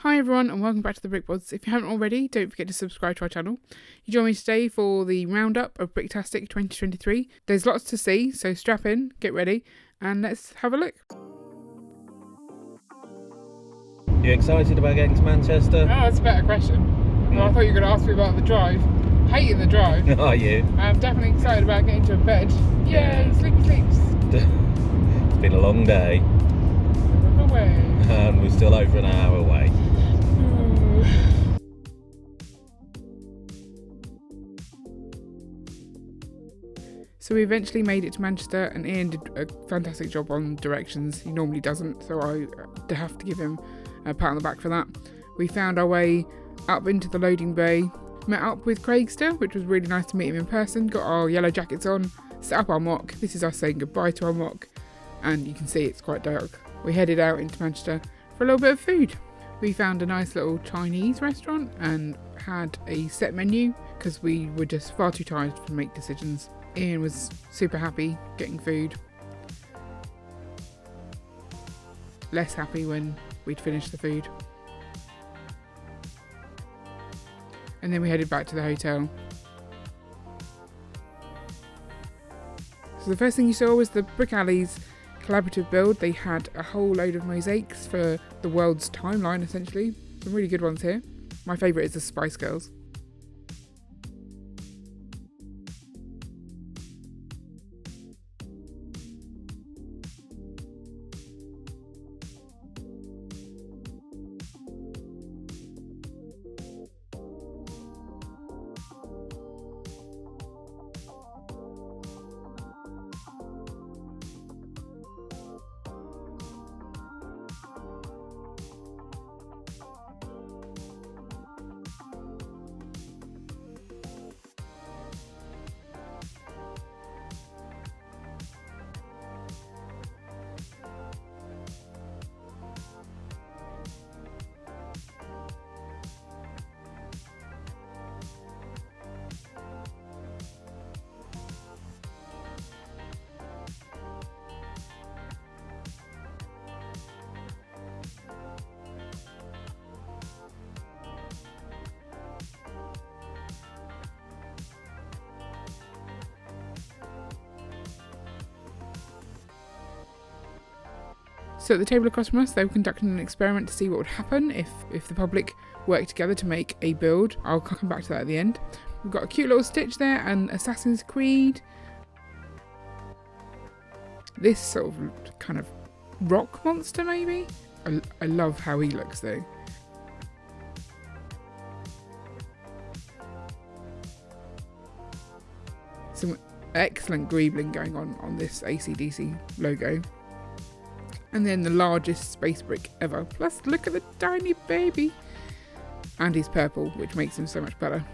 Hi everyone and welcome back to the Bods. If you haven't already, don't forget to subscribe to our channel. You join me today for the roundup of Bricktastic 2023. There's lots to see, so strap in, get ready, and let's have a look. You excited about getting to Manchester? Oh, that's a better question. Well, I thought you were going to ask me about the drive. Hating the drive. Are you? I'm definitely excited about getting to a bed. Yay, sleepy sleeps. It's been a long day. Away. And we're still over an hour away. So we eventually made it to Manchester, and Ian did a fantastic job on directions. He normally doesn't, so I have to give him a pat on the back for that. We found our way up into the loading bay, met up with Craigster, which was really nice to meet him in person, got our yellow jackets on, set up our mock. This is us saying goodbye to our mock, and you can see it's quite dark. We headed out into Manchester for a little bit of food. We found a nice little Chinese restaurant and had a set menu because we were just far too tired to make decisions. Ian was super happy getting food. Less happy when we'd finished the food. And then we headed back to the hotel. So the first thing you saw was the Brick Alley's collaborative build. They had a whole load of mosaics for the world's timeline, essentially. Some really good ones here. My favourite is the Spice Girls. So at the table across from us, they were conducting an experiment to see what would happen if the public worked together to make a build. I'll come back to that at the end. We've got a cute little Stitch there and Assassin's Creed. This sort of kind of rock monster maybe? I love how he looks though. Some excellent greebling going on this AC/DC logo. And then the largest space brick ever. Plus, look at the tiny baby. And he's purple, which makes him so much better.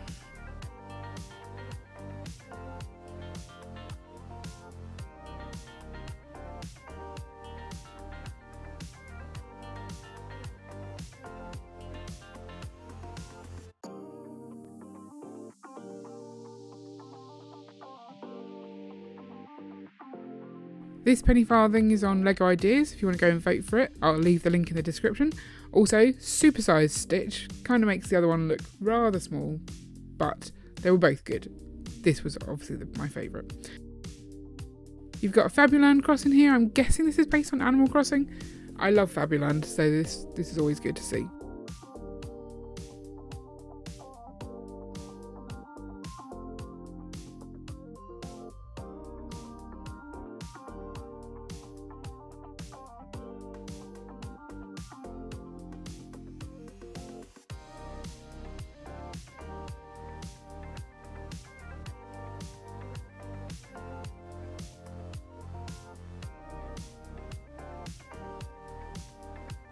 This penny farthing is on Lego Ideas if you want to go and vote for it. I'll leave the link in the description. Also, supersized Stitch kind of makes the other one look rather small, but they were both good. This was obviously my favourite. You've got a Fabuland crossing here. I'm guessing this is based on Animal Crossing. I love Fabuland, so this is always good to see.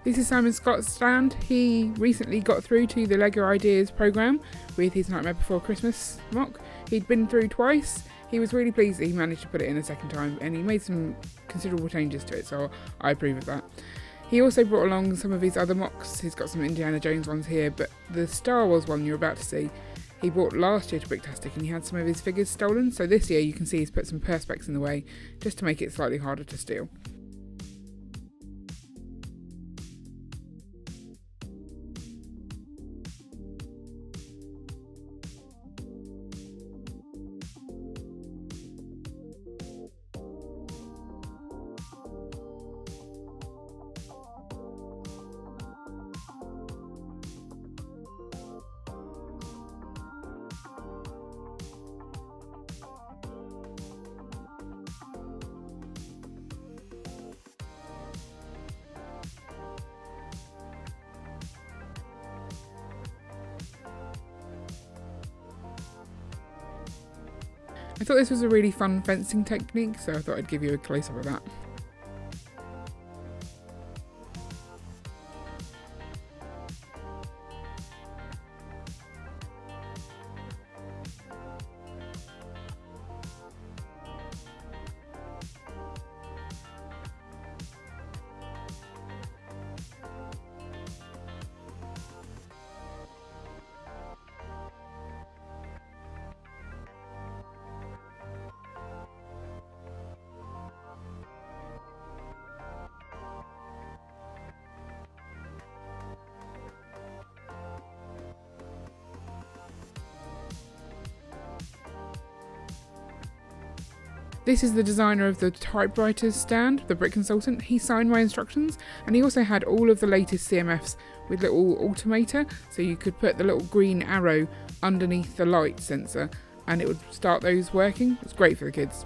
This is Simon Scott's stand. He recently got through to the Lego Ideas programme with his Nightmare Before Christmas mock. He'd been through twice. He was really pleased that he managed to put it in a second time, and he made some considerable changes to it, so I approve of that. He also brought along some of his other mocks. He's got some Indiana Jones ones here, but the Star Wars one you're about to see, he bought last year to Bricktastic, and he had some of his figures stolen, so this year you can see he's put some perspex in the way, just to make it slightly harder to steal. I thought this was a really fun fencing technique, so I thought I'd give you a close-up of that. This is the designer of the typewriters stand, the Brick Consultant. He signed my instructions, and he also had all of the latest CMFs with little altimeter, so you could put the little green arrow underneath the light sensor and it would start those working. It's great for the kids.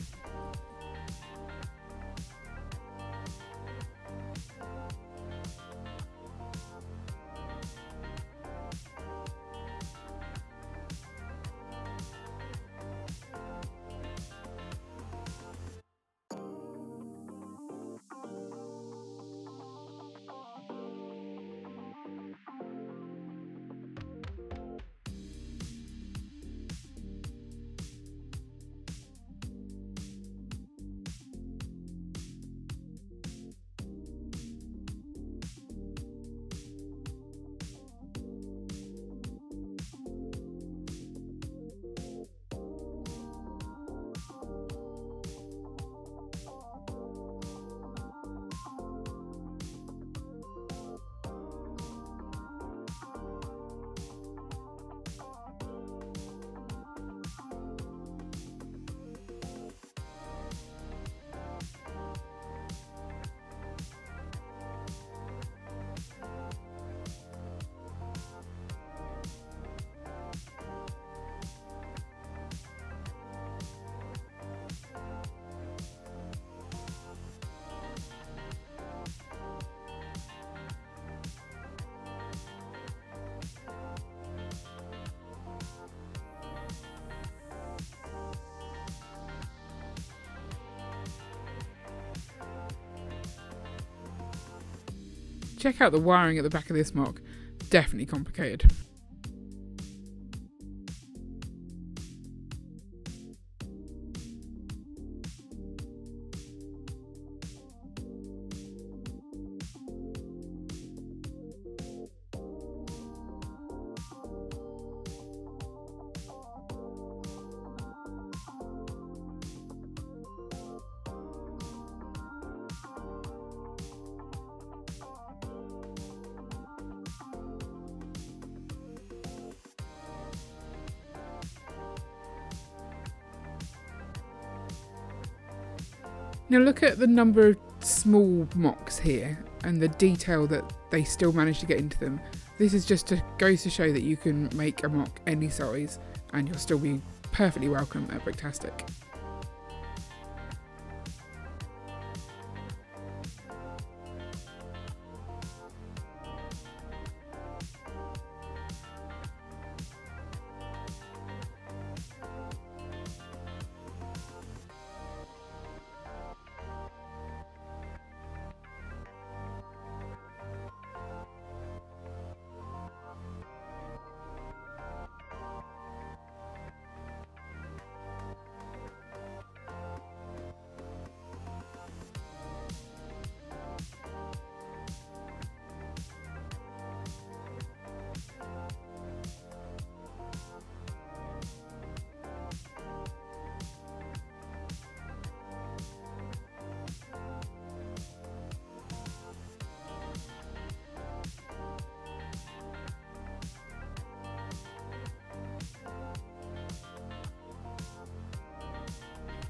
Check out the wiring at the back of this mock. Definitely complicated. Now look at the number of small mocks here and the detail that they still manage to get into them. This is just goes to show that you can make a mock any size and you'll still be perfectly welcome at Bricktastic.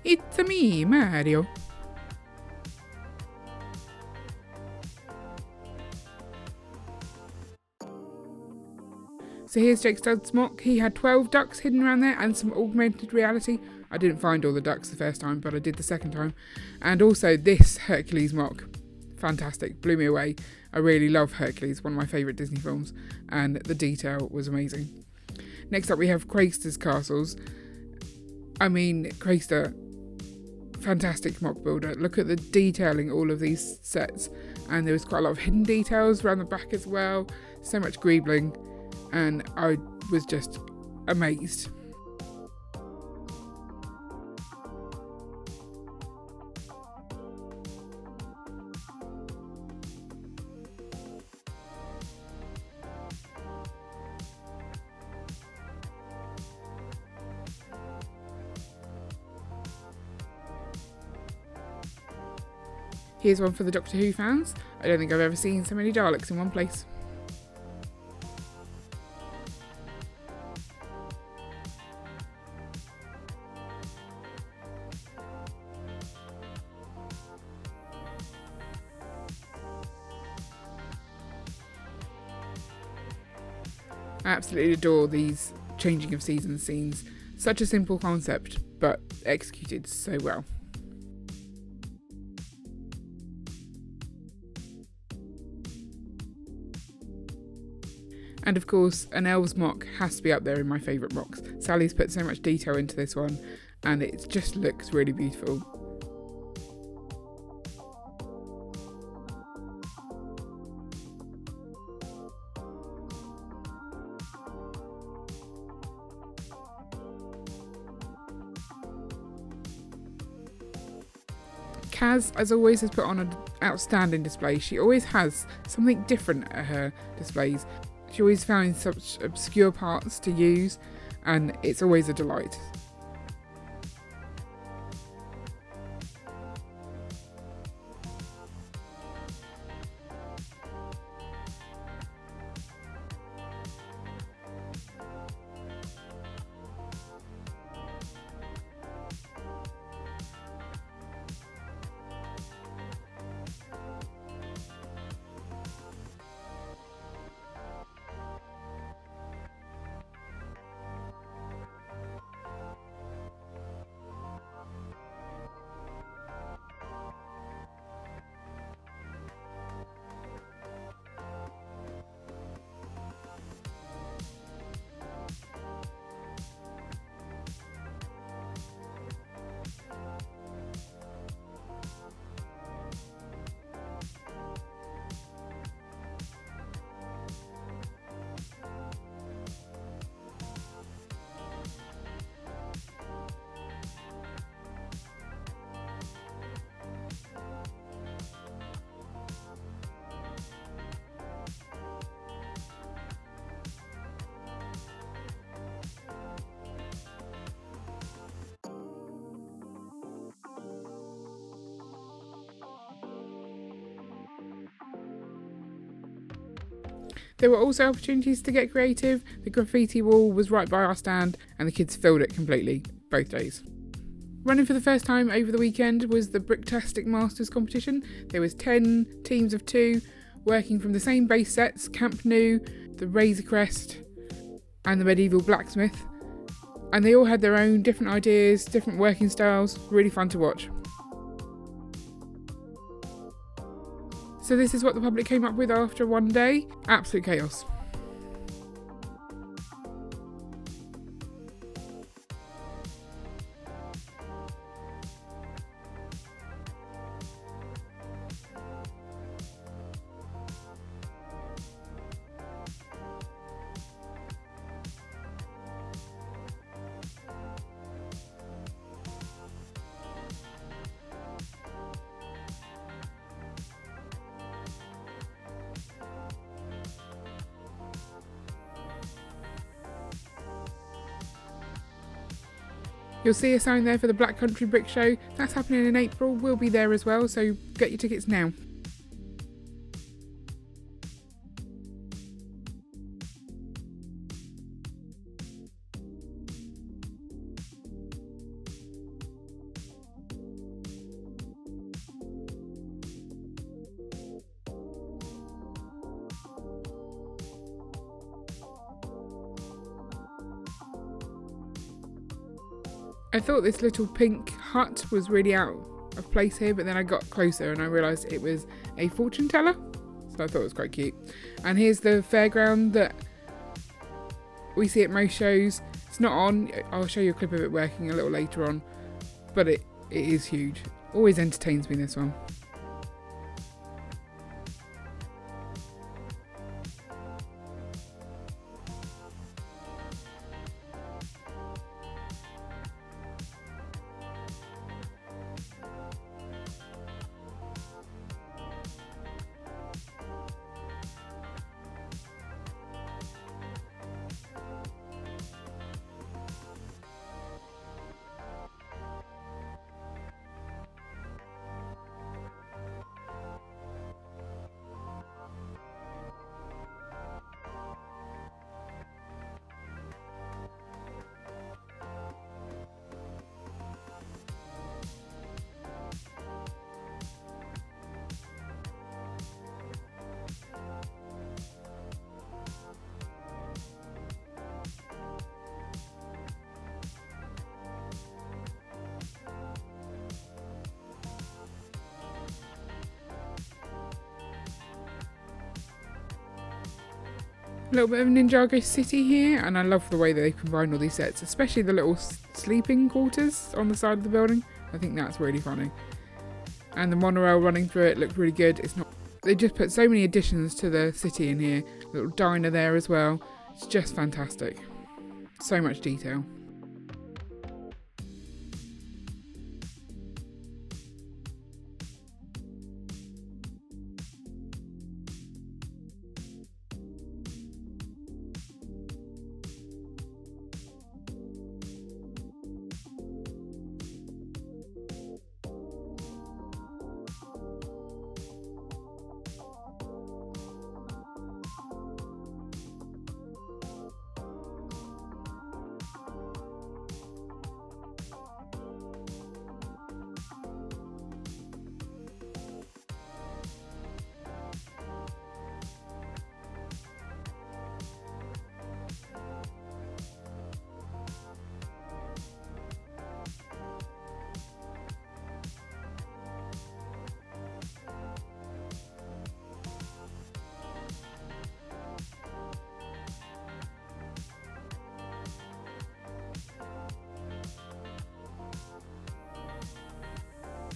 It's me, Mario. So here's Jake Stud's mock. He had 12 ducks hidden around there and some augmented reality. I didn't find all the ducks the first time, but I did the second time. And also this Hercules mock. Fantastic, blew me away. I really love Hercules, one of my favourite Disney films, and the detail was amazing. Next up we have Craigster's castles. I mean, Craister, fantastic mock builder. Look at the detailing all of these sets, and there was quite a lot of hidden details around the back as well, so much greebling, and I was just amazed. Here's one for the Doctor Who fans. I don't think I've ever seen so many Daleks in one place. I absolutely adore these changing of seasons scenes. Such a simple concept, but executed so well. And of course, an Elves mock has to be up there in my favourite mocks. Sally's put so much detail into this one, and it just looks really beautiful. Kaz, as always, has put on an outstanding display. She always has something different at her displays. She always finds such obscure parts to use, and it's always a delight. There were also opportunities to get creative. The graffiti wall was right by our stand and the kids filled it completely, both days. Running for the first time over the weekend was the Bricktastic Masters competition. There was 10 teams of 2 working from the same base sets, Camp Nou, the Razor Crest and the Medieval Blacksmith. And they all had their own different ideas, different working styles, really fun to watch. So this is what the public came up with after one day. Absolute chaos. You'll see a sign there for the Black Country Brick Show. That's happening in April. We'll be there as well, so get your tickets now. I thought this little pink hut was really out of place here, but then I got closer and I realised it was a fortune teller, so I thought it was quite cute. And here's the fairground that we see at most shows. It's not on. I'll show you a clip of it working a little later on, but it is huge. Always entertains me, this one. A little bit of Ninjago City here, and I love the way that they've combined all these sets, especially the little sleeping quarters on the side of the building. I think that's really funny. And the monorail running through it looked really good. They just put so many additions to the city in here. Little diner there as well. It's just fantastic. So much detail.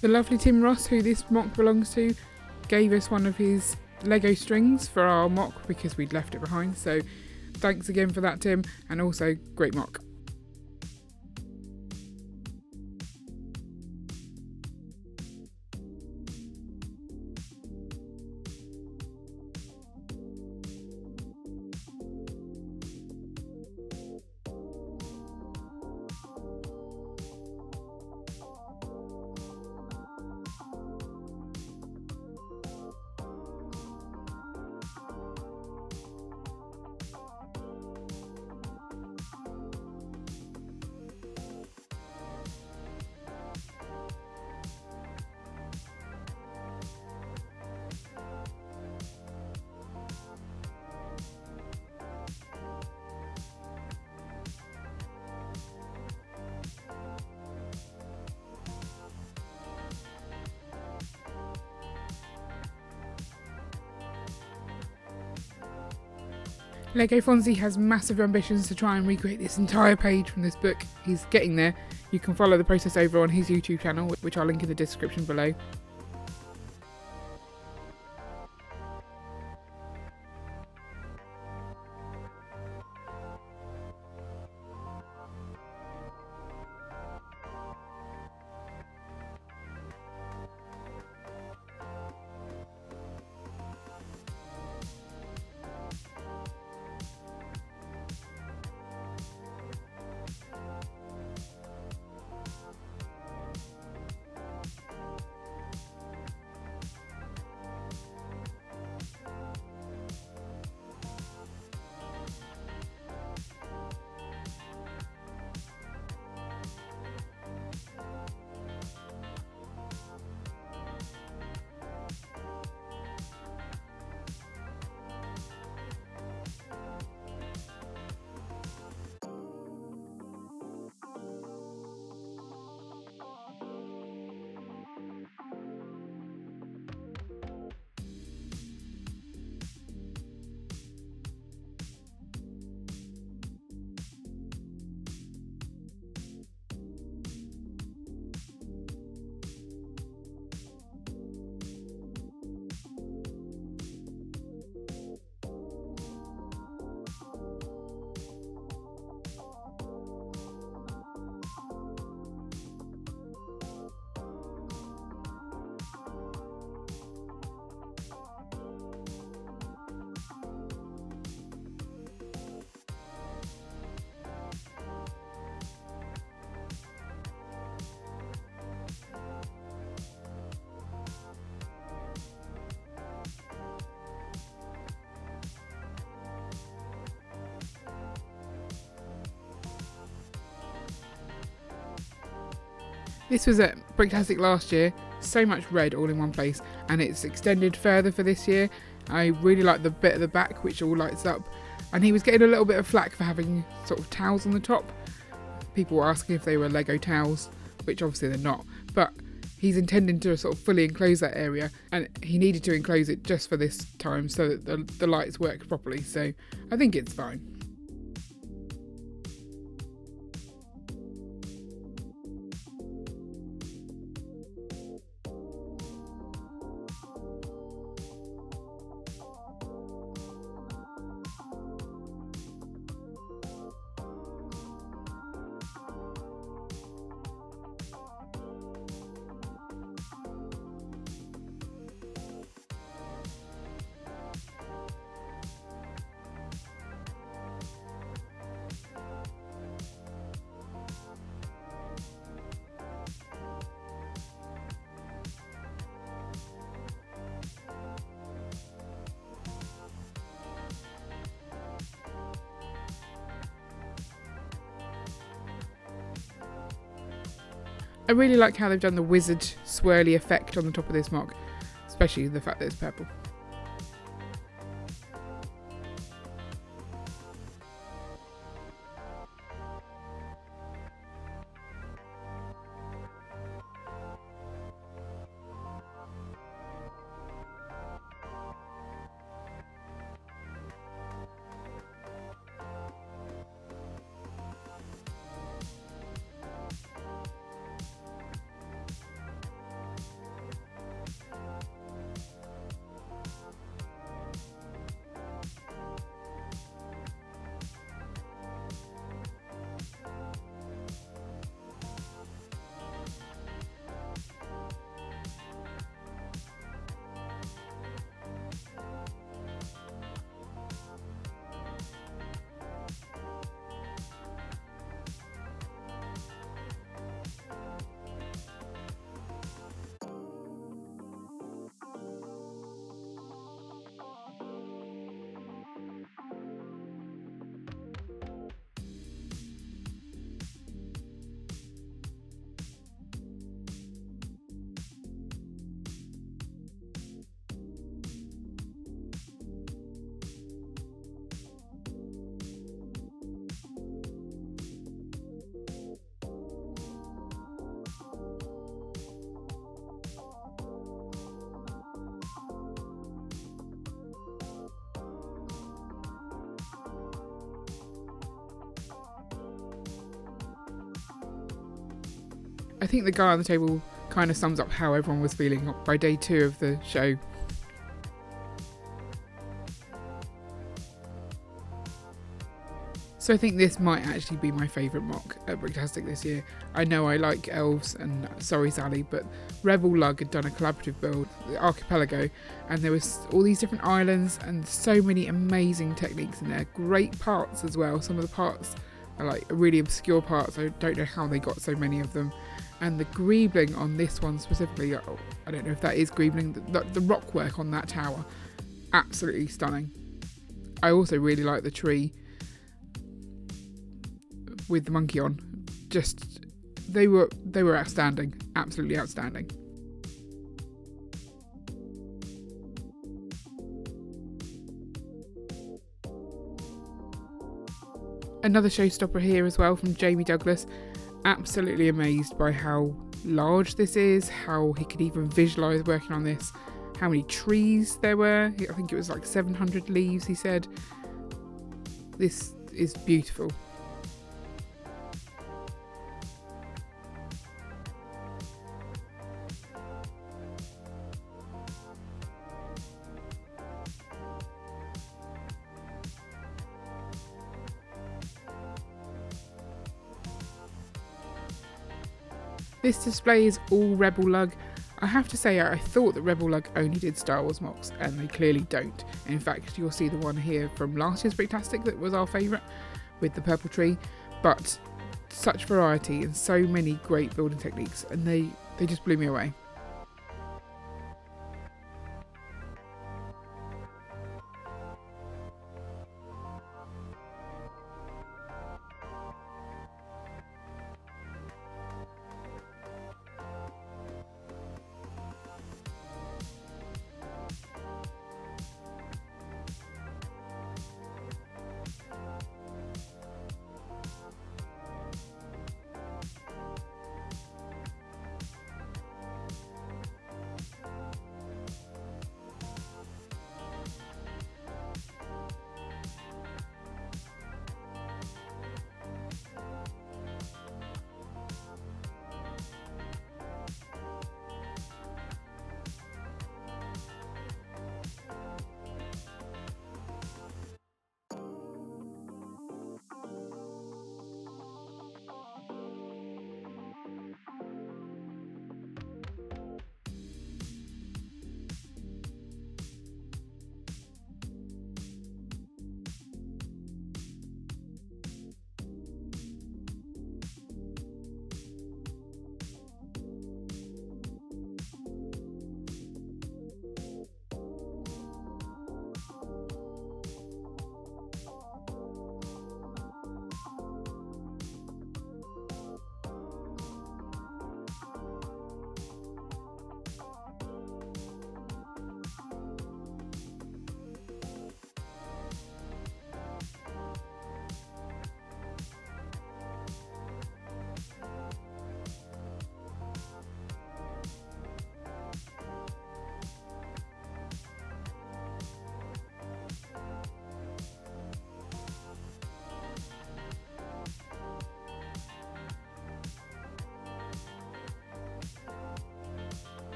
The lovely Tim Ross, who this mock belongs to, gave us one of his Lego strings for our mock because we'd left it behind. So thanks again for that, Tim, and also great mock. Lego Fonzie has massive ambitions to try and recreate this entire page from this book. He's getting there. You can follow the process over on his YouTube channel, which I'll link in the description below. This was at Bricktastic last year, so much red all in one place, and it's extended further for this year. I really like the bit at the back which all lights up, and he was getting a little bit of flack for having sort of towels on the top. People were asking if they were Lego towels, which obviously they're not, but he's intending to sort of fully enclose that area, and he needed to enclose it just for this time so that the lights work properly, so I think it's fine. I really like how they've done the wizard swirly effect on the top of this MOC, especially the fact that it's purple. I think the guy on the table kind of sums up how everyone was feeling by day 2 of the show. So I think this might actually be my favourite MOC at Bricktastic this year. I know I like Elves and Sorry Sally, but Rebel Lug had done a collaborative build, the Archipelago, and there was all these different islands and so many amazing techniques in there. Great parts as well. Some of the parts are like really obscure parts. I don't know how they got so many of them. And the greebling on this one specifically, I don't know if that is greebling, the rock work on that tower, absolutely stunning. I also really like the tree with the monkey on. Just, they were outstanding, absolutely outstanding. Another showstopper here as well from Jamie Douglas. Absolutely amazed by how large this is, how he could even visualise working on this, how many trees there were. I think it was like 700 leaves, he said. This is beautiful. This display is all Rebel Lug. I have to say, I thought that Rebel Lug only did Star Wars MOCs, and they clearly don't. In fact, you'll see the one here from last year's Bricktastic that was our favourite, with the purple tree. But such variety and so many great building techniques, and they just blew me away.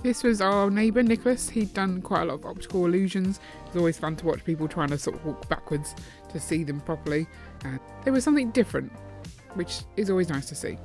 This was our neighbour Nicholas. He'd done quite a lot of optical illusions. It was always fun to watch people trying to sort of walk backwards to see them properly. And there was something different, which is always nice to see.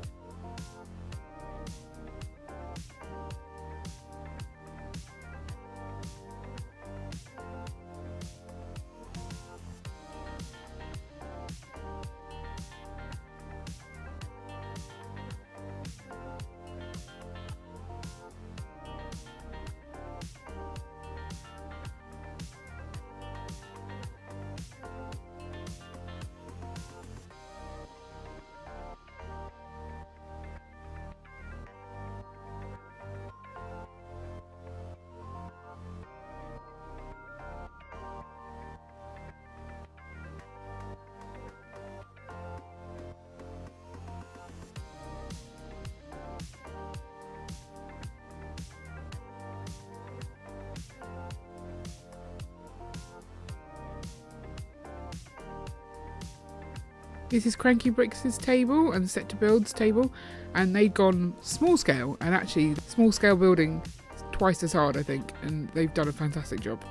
This is Cranky Bricks' table and Set to Build's table, and they'd gone small scale, and actually small scale building is twice as hard, I think, and they've done a fantastic job.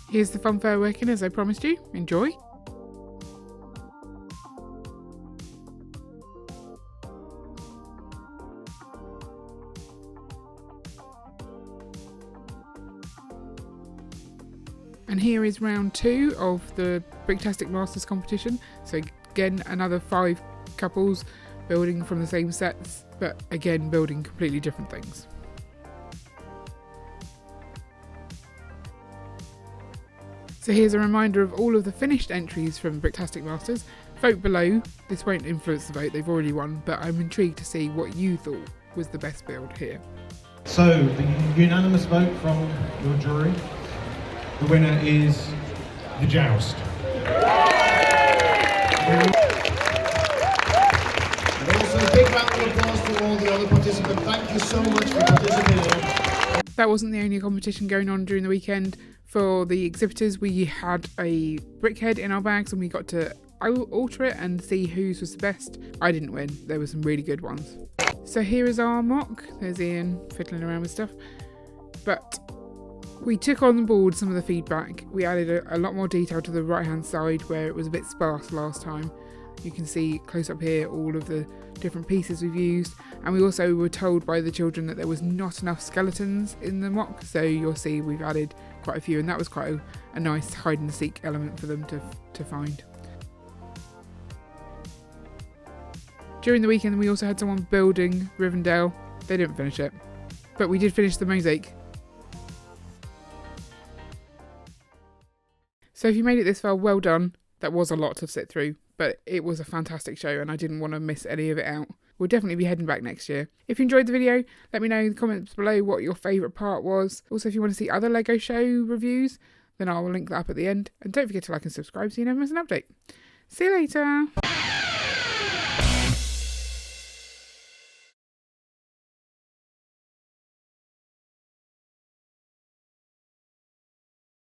Here's the funfair working as I promised you. Enjoy! And here is round 2 of the Bricktastic Masters competition. So again, another 5 couples building from the same sets, but again building completely different things. So here's a reminder of all of the finished entries from Bricktastic Masters. Vote below. This won't influence the vote, they've already won, but I'm intrigued to see what you thought was the best build here. So, the unanimous vote from your jury, the winner is the Joust. And also a big round of applause to all the other participants. Thank you so much for participating. That wasn't the only competition going on during the weekend. For the exhibitors, we had a brickhead in our bags and we got to alter it and see whose was the best. I didn't win, there were some really good ones. So here is our mock. There's Ian fiddling around with stuff. But we took on board some of the feedback. We added a lot more detail to the right hand side where it was a bit sparse last time. You can see close up here all of the different pieces we've used, and we also were told by the children that there was not enough skeletons in the mock, so you'll see we've added quite a few, and that was quite a nice hide and seek element for them to find. During the weekend we also had someone building Rivendell. They didn't finish it, but we did finish the mosaic. So if you made it this far, well done. That was a lot to sit through, but it was a fantastic show and I didn't want to miss any of it out. We'll definitely be heading back next year. If you enjoyed the video, let me know in the comments below what your favourite part was. Also, if you want to see other LEGO show reviews, then I'll link that up at the end. And don't forget to like and subscribe so you never miss an update. See you later!